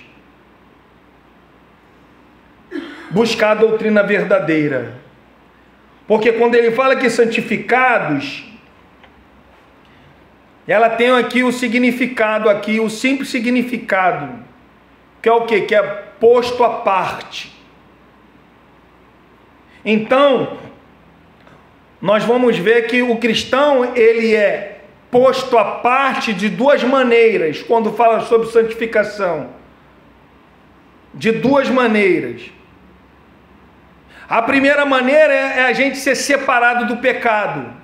Buscar a doutrina verdadeira. Porque quando ele fala que santificados, ela tem aqui o significado, aqui o simples significado, que é o quê? Que é posto à parte. Então, nós vamos ver que o cristão, ele é posto à parte de duas maneiras, quando fala sobre santificação. De duas maneiras. A primeira maneira é a gente ser separado do pecado.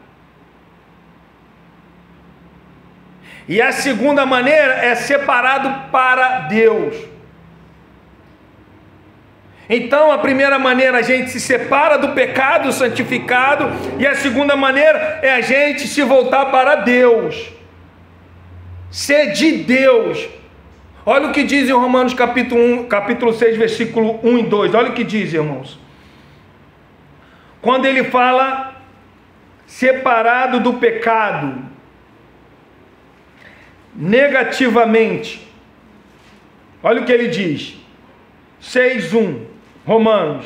E a segunda maneira é separado para Deus. Então, a primeira maneira a gente se separa do pecado, santificado, e a segunda maneira é a gente se voltar para Deus. Ser de Deus. Olha o que diz em Romanos capítulo 6, versículo 1 e 2. Olha o que diz, irmãos. Quando ele fala separado do pecado, negativamente, olha o que ele diz, 6:1, Romanos,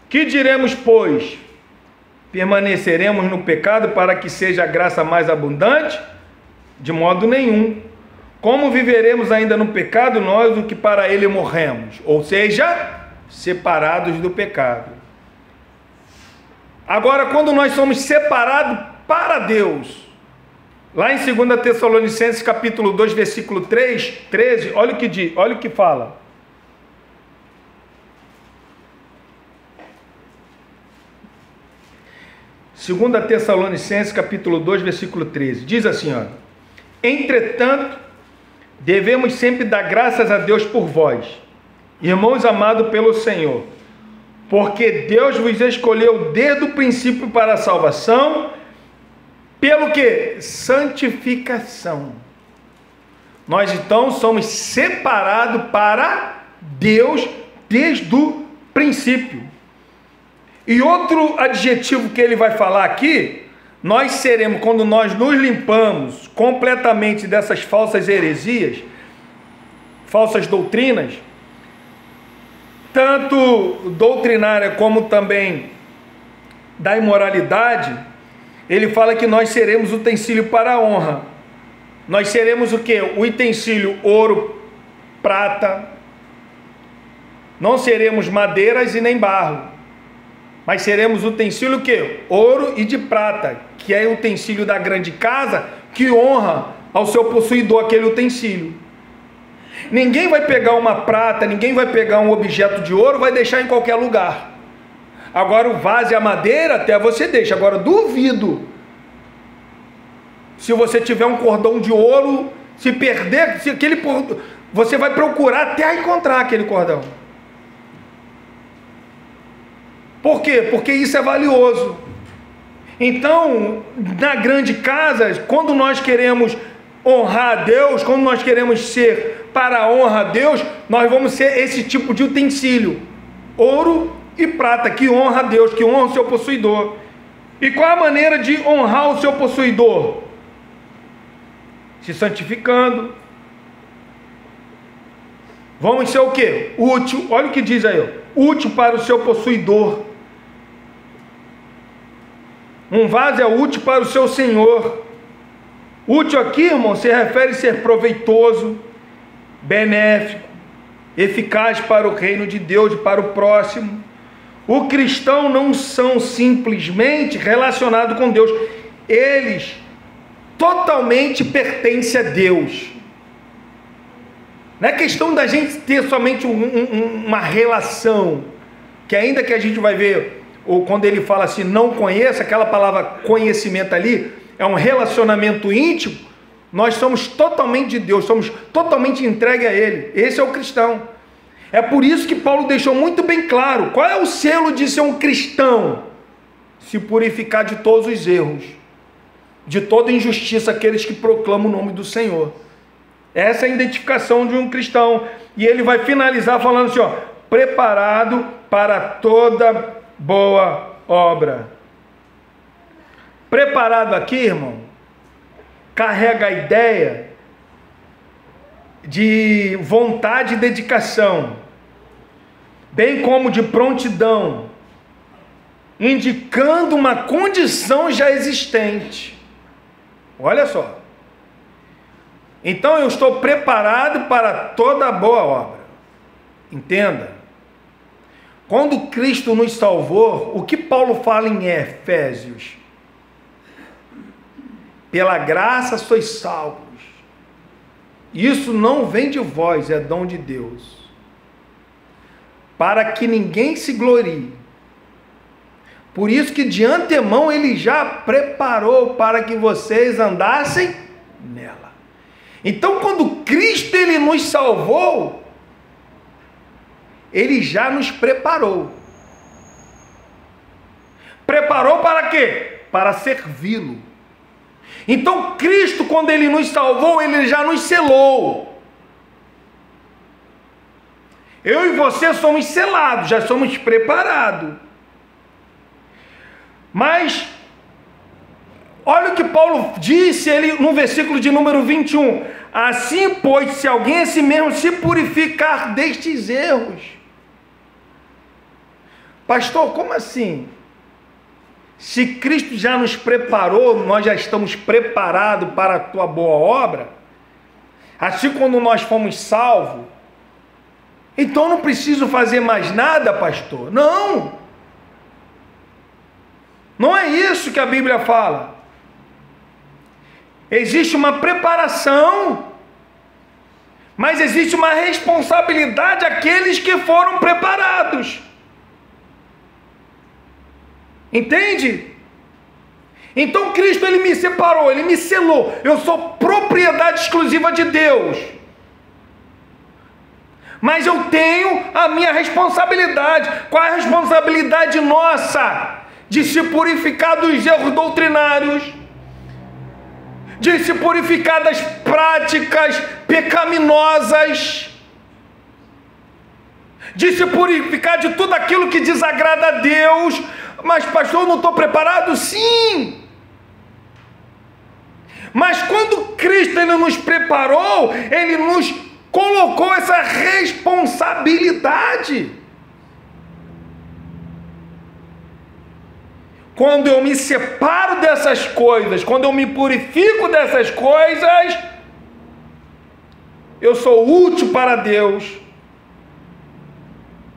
que diremos, pois? Permaneceremos no pecado para que seja a graça mais abundante? De modo nenhum. Como viveremos ainda no pecado nós, o que para ele morremos? Ou seja, separados do pecado. Agora, quando nós somos separados para Deus, lá em 2 Tessalonicenses capítulo 2, versículo 13, olha o que diz, olha o que fala. 2 Tessalonicenses, capítulo 2, versículo 13. Diz assim, ó: entretanto, devemos sempre dar graças a Deus por vós, irmãos amados pelo Senhor, porque Deus vos escolheu desde o princípio para a salvação, pelo que? Santificação. Nós então somos separados para Deus desde o princípio. E outro adjetivo que ele vai falar aqui, nós seremos, quando nós nos limpamos completamente dessas falsas heresias, falsas doutrinas, tanto doutrinária como também da imoralidade, ele fala que nós seremos utensílio para a honra. Nós seremos o quê? O utensílio ouro, prata. Não seremos madeiras e nem barro, mas seremos utensílio o quê? Ouro e de prata, que é o utensílio da grande casa, que honra ao seu possuidor aquele utensílio. Ninguém vai pegar uma prata, ninguém vai pegar um objeto de ouro, vai deixar em qualquer lugar. Agora o vaso e a madeira até você deixa. Agora duvido, se você tiver um cordão de ouro, se perder, se aquele, você vai procurar até encontrar aquele cordão. Por quê? Porque isso é valioso. Então, na grande casa, quando nós queremos honrar a Deus, quando nós queremos ser para a honra a Deus, nós vamos ser esse tipo de utensílio, ouro e prata, que honra a Deus, que honra o seu possuidor. E qual a maneira de honrar o seu possuidor? Se santificando. Vamos ser o quê? Útil. Olha o que diz aí, útil para o seu possuidor. Um vaso é útil para o seu senhor. Útil aqui, irmão, se refere a ser proveitoso, benéfico, eficaz para o reino de Deus e para o próximo. O cristão não são simplesmente relacionados com Deus, eles totalmente pertencem a Deus. Não é questão da gente ter somente uma relação, que ainda que a gente vai ver, ou quando ele fala assim, não conheça, aquela palavra conhecimento ali, é um relacionamento íntimo. Nós somos totalmente de Deus, somos totalmente entregues a Ele. Esse é o cristão. É por isso que Paulo deixou muito bem claro, qual é o selo de ser um cristão? Se purificar de todos os erros, de toda injustiça, aqueles que proclamam o nome do Senhor. Essa é a identificação de um cristão. E ele vai finalizar falando assim, ó, preparado para toda boa obra. Preparado aqui, irmão, carrega a ideia de vontade e dedicação, bem como de prontidão, indicando uma condição já existente. Olha só. Então eu estou preparado para toda boa obra. Entenda. Quando Cristo nos salvou, o que Paulo fala em Efésios? Pela graça sois salvos. Isso não vem de vós, é dom de Deus. Para que ninguém se glorie. Por isso que de antemão ele já preparou para que vocês andassem nela. Então quando Cristo ele nos salvou, ele já nos preparou. Preparou para quê? Para servi-lo. Então Cristo, quando ele nos salvou, ele já nos selou. Eu e você somos selados, já somos preparados. Mas olha o que Paulo disse ele, no versículo de número 21. Assim, pois, se alguém a si mesmo se purificar destes erros. Pastor, como assim? Se Cristo já nos preparou, nós já estamos preparados para a tua boa obra, assim quando nós fomos salvos, então não preciso fazer mais nada, pastor? Não! Não é isso que a Bíblia fala. Existe uma preparação, mas existe uma responsabilidade àqueles que foram preparados. Entende? Então Cristo, ele me separou, ele me selou. Eu sou propriedade exclusiva de Deus. Mas eu tenho a minha responsabilidade. Qual é a responsabilidade nossa? De se purificar dos erros doutrinários, de se purificar das práticas pecaminosas, de se purificar de tudo aquilo que desagrada a Deus. Mas pastor, eu não estou preparado? Sim! Mas quando Cristo, ele nos preparou, ele nos colocou essa responsabilidade. Quando eu me separo dessas coisas, quando eu me purifico dessas coisas, eu sou útil para Deus.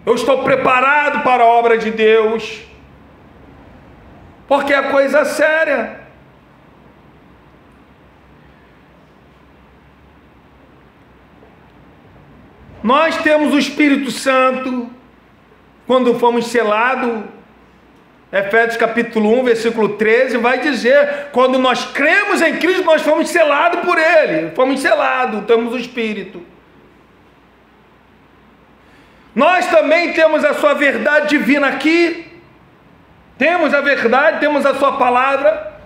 Eu estou preparado para a obra de Deus. Porque é coisa séria. Nós temos o Espírito Santo quando fomos selados. Efésios capítulo 1, versículo 13, vai dizer, quando nós cremos em Cristo, nós fomos selados por Ele. Fomos selados, temos o Espírito. Nós também temos a sua verdade divina aqui. Temos a verdade, temos a sua palavra.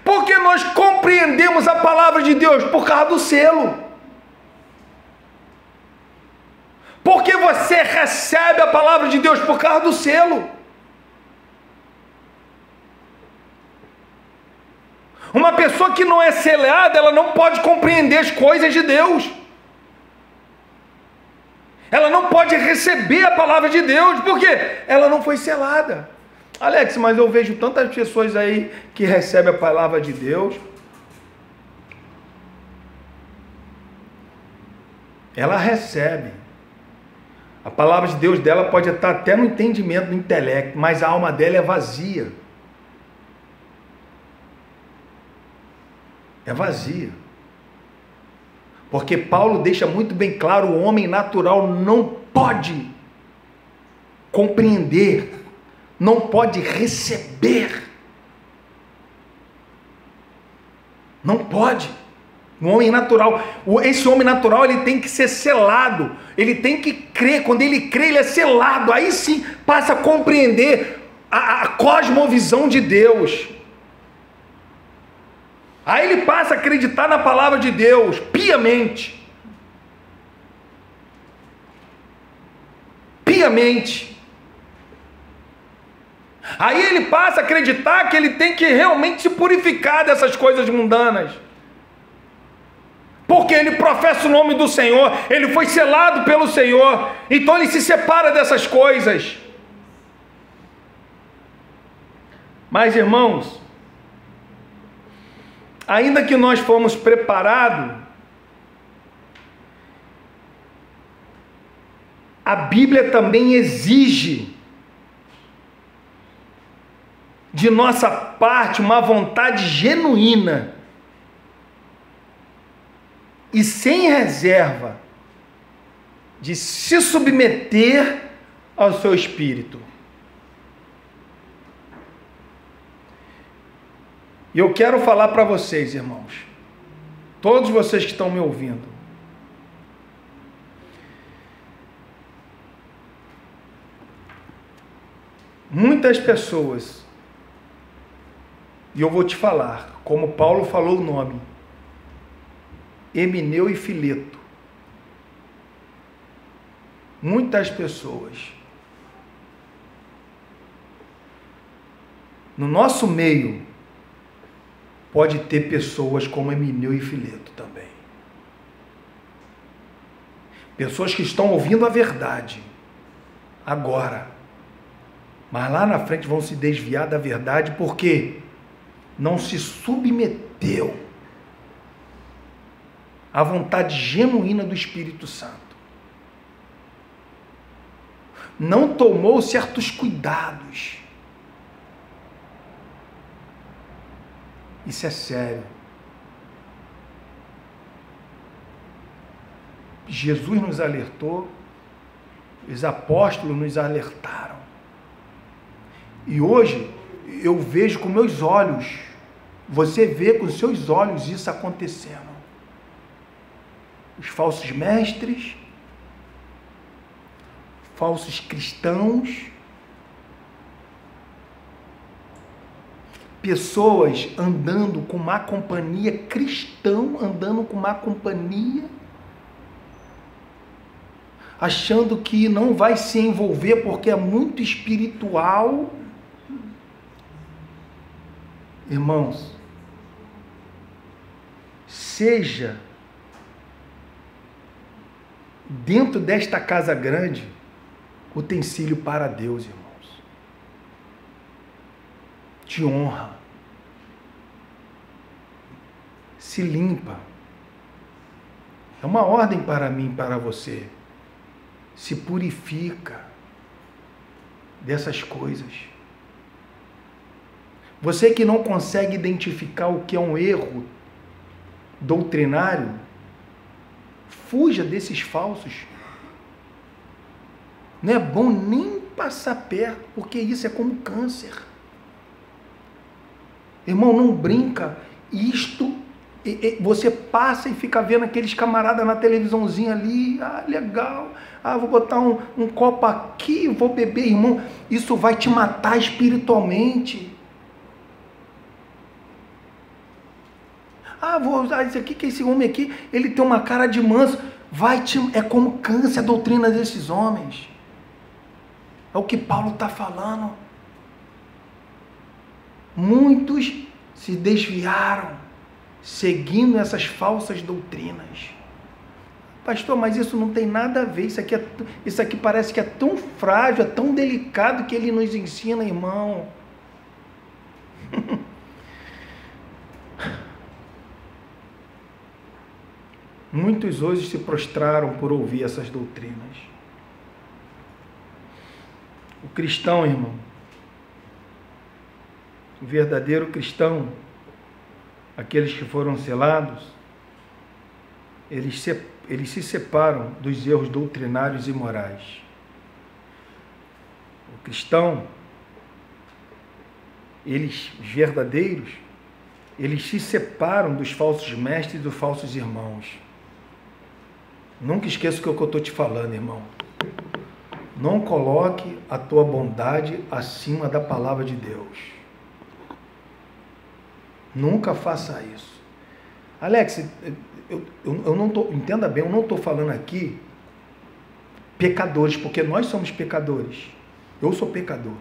Porque nós compreendemos a palavra de Deus por causa do selo. Porque você recebe a palavra de Deus por causa do selo. Uma pessoa que não é selada, ela não pode compreender as coisas de Deus. Ela não pode receber a palavra de Deus, porque ela não foi selada. Alex, mas eu vejo tantas pessoas aí que recebem a palavra de Deus. Ela recebe. A palavra de Deus dela pode estar até no entendimento, no intelecto, mas a alma dela é vazia. É vazia. Porque Paulo deixa muito bem claro, o homem natural não pode compreender, não pode receber. Não pode. O homem natural, esse homem natural, ele tem que ser selado, ele tem que crer. Quando ele crê, ele é selado. Aí sim passa a compreender a cosmovisão de Deus. Aí ele passa a acreditar na palavra de Deus piamente. Piamente. Aí ele passa a acreditar que ele tem que realmente se purificar dessas coisas mundanas. Porque ele professa o nome do Senhor, ele foi selado pelo Senhor, então ele se separa dessas coisas. Mas irmãos, ainda que nós fomos preparados, a Bíblia também exige de nossa parte uma vontade genuína e sem reserva de se submeter ao seu espírito. E eu quero falar para vocês, irmãos, todos vocês que estão me ouvindo, muitas pessoas, e eu vou te falar, como Paulo falou o nome, Emineu e Fileto, muitas pessoas, no nosso meio, pode ter pessoas como Emineu e Fileto também. Pessoas que estão ouvindo a verdade agora, mas lá na frente vão se desviar da verdade porque não se submeteu à vontade genuína do Espírito Santo. Não tomou certos cuidados. Isso é sério. Jesus nos alertou, os apóstolos nos alertaram. E hoje eu vejo com meus olhos Você vê com os seus olhos isso acontecendo. Os falsos mestres, falsos cristãos, pessoas andando com má companhia, cristão andando com má companhia, achando que não vai se envolver porque é muito espiritual. Irmãos, seja dentro desta casa grande utensílio para Deus, irmãos, de honra, se limpa, é uma ordem para mim e para você, se purifica dessas coisas. Você que não consegue identificar o que é um erro doutrinário, fuja desses falsos. Não é bom nem passar perto, porque isso é como câncer. Irmão, não brinca. Isto, você passa e fica vendo aqueles camaradas na televisãozinha ali, legal, vou botar um copo aqui, vou beber, irmão, isso vai te matar espiritualmente. Isso aqui, que esse homem aqui, ele tem uma cara de manso, é como câncer a doutrina desses homens. É o que Paulo está falando. Muitos se desviaram, seguindo essas falsas doutrinas. Pastor, mas isso não tem nada a ver, isso aqui parece que é tão frágil, é tão delicado que ele nos ensina, irmão. Muitos hoje se prostraram por ouvir essas doutrinas. O cristão, irmão, o verdadeiro cristão, aqueles que foram selados, eles se separam dos erros doutrinários e morais. O cristão, eles verdadeiros, eles se separam dos falsos mestres e dos falsos irmãos. Nunca esqueça o que eu estou te falando, irmão. Não coloque a tua bondade acima da palavra de Deus. Nunca faça isso. Alex, eu não tô, entenda bem, eu não estou falando aqui pecadores, porque nós somos pecadores. Eu sou pecador.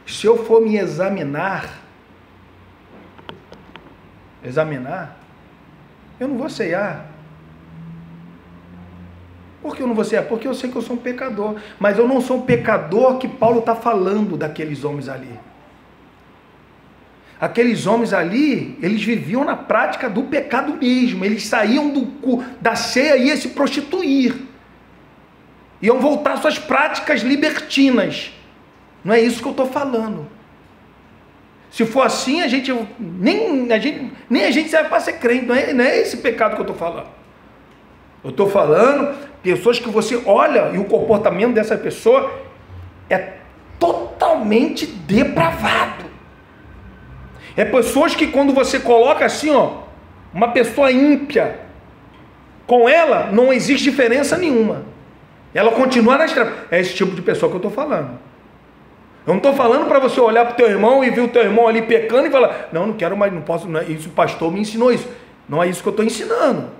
Se eu for me examinar, eu não vou ceiar. Por que eu não vou ceiar? Porque eu sei que eu sou um pecador. Mas eu não sou um pecador que Paulo está falando daqueles homens ali. Aqueles homens ali, eles viviam na prática do pecado mesmo. Eles saíam da ceia e iam se prostituir. Iam voltar às suas práticas libertinas. Não é isso que eu estou falando. Se for assim, nem a gente serve para ser crente. Não é esse pecado que eu estou falando. Eu estou falando pessoas que você olha e o comportamento dessa pessoa é totalmente depravado. É pessoas que quando você coloca assim, uma pessoa ímpia, com ela não existe diferença nenhuma. Ela continua nas trevas. É esse tipo de pessoa que eu estou falando. Eu não estou falando para você olhar para o teu irmão e ver o teu irmão ali pecando e falar, não quero mais, não posso, não é isso, o pastor me ensinou isso. Não é isso que eu estou ensinando.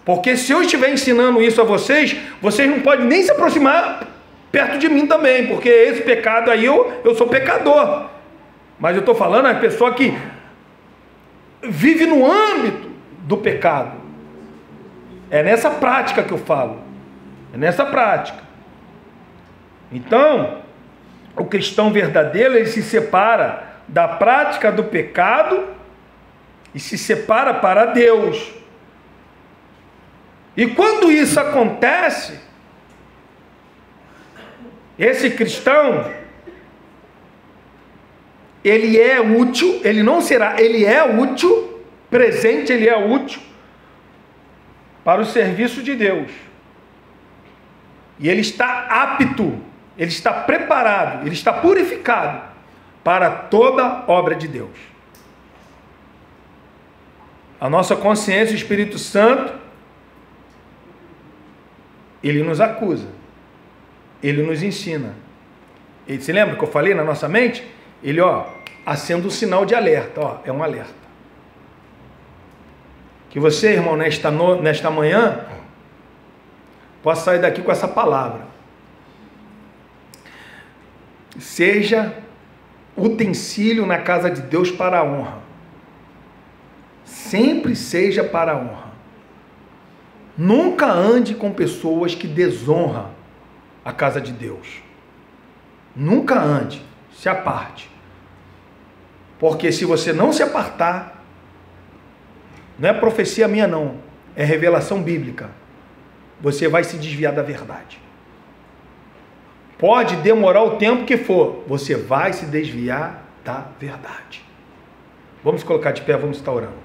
Porque se eu estiver ensinando isso a vocês, vocês não podem nem se aproximar perto de mim também, porque esse pecado aí eu sou pecador. Mas eu estou falando a pessoa que vive no âmbito do pecado. É nessa prática que eu falo. É nessa prática. Então, o cristão verdadeiro, ele se separa da prática do pecado e se separa para Deus. E quando isso acontece, esse cristão, ele é útil, ele não será, ele é útil, presente, ele é útil para o serviço de Deus. E ele está apto, ele está preparado, ele está purificado para toda obra de Deus. A nossa consciência, o Espírito Santo, ele nos acusa, ele nos ensina. Ele, se lembra que eu falei na nossa mente? Ele, acende um sinal de alerta, é um alerta. Que você, irmão, nesta manhã, possa sair daqui com essa palavra. Seja utensílio na casa de Deus para a honra. Sempre seja para a honra. Nunca ande com pessoas que desonram a casa de Deus. Nunca ande, se aparte. Porque se você não se apartar, não é profecia minha não, é revelação bíblica, você vai se desviar da verdade. Pode demorar o tempo que for, você vai se desviar da verdade. Vamos colocar de pé, vamos estar orando.